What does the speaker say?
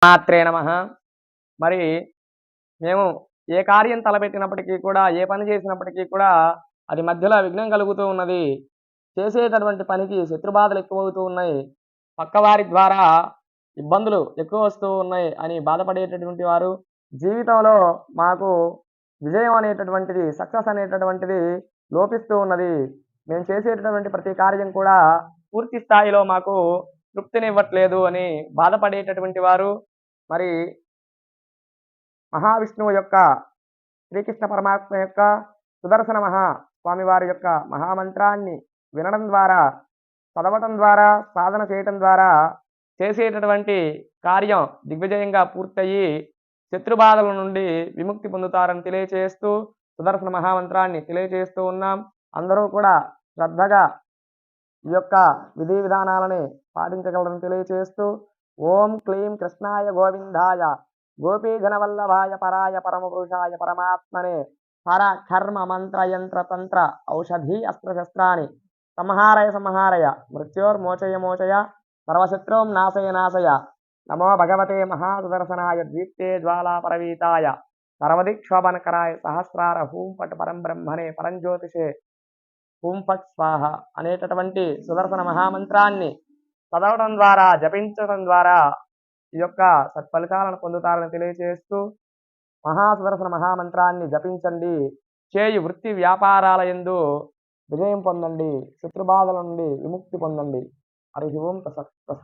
మాత్రే నమః. మరి మేము ఏ కార్యం తలపెట్టినప్పటికీ కూడా, ఏ పని చేసినప్పటికీ కూడా అది మధ్యలో విఘ్నం కలుగుతూ ఉన్నది. చేసేటటువంటి పనికి శత్రుబాధలు ఎక్కువవుతూ ఉన్నాయి. పక్కవారి ద్వారా ఇబ్బందులు ఎక్కువ వస్తూ ఉన్నాయి అని బాధపడేటటువంటి వారు, జీవితంలో మాకు విజయం అనేటటువంటిది, సక్సెస్ అనేటటువంటిది లోపిస్తూ ఉన్నది. మేము చేసేటటువంటి ప్రతి కార్యం కూడా పూర్తి స్థాయిలో మాకు తృప్తినివ్వట్లేదు అని బాధపడేటటువంటి వారు, మరి మహావిష్ణువు యొక్క, శ్రీకృష్ణ పరమాత్మ యొక్క సుదర్శన స్వామివారి యొక్క మహామంత్రాన్ని వినడం ద్వారా, చదవటం ద్వారా, సాధన చేయటం ద్వారా చేసేటటువంటి కార్యం దిగ్విజయంగా పూర్తయ్యి శత్రుబాధల నుండి విముక్తి పొందుతారని తెలియచేస్తూ సుదర్శన మహామంత్రాన్ని తెలియచేస్తూ ఉన్నాం. అందరూ కూడా శ్రద్ధగా ఈ యొక్క విధి విధానాలని పాటించగలరని తెలియచేస్తూ ఓం క్లీం కృష్ణాయ గోవిందాయ గోపీజనవల్లభాయ పరాయ పరమపురుషాయ పరమాత్మనే పర కర్మ మంత్ర యంత్ర తంత్ర ఔషధి అస్త్రశస్త్రాన్ని సంహారయ మృత్యోర్మోచయ మోచయ సర్వశత్రుం నాశయ నాశయ నమో భగవతే మహాసుదర్శనాయ ద్వీప్తే జ్వాలాపరవీతాయ సర్వదిక్షోభనకరాయ సహస్రార హూం పట్ పరం బ్రహ్మణే పరంజ్యోతిషే హూం ఫట్ స్వాహ అనేటటువంటి సుదర్శన మహామంత్రాన్ని చదవడం ద్వారా, జపించడం ద్వారా ఈ యొక్క సత్ఫలితాలను పొందుతారని తెలియజేస్తూ మహాసుదర్శన మహామంత్రాన్ని జపించండి. చేయు వృత్తి వ్యాపారాల యందు విజయం పొందండి. శత్రుబాధల నుండి విముక్తి పొందండి. హరి ఓం తత్సత్.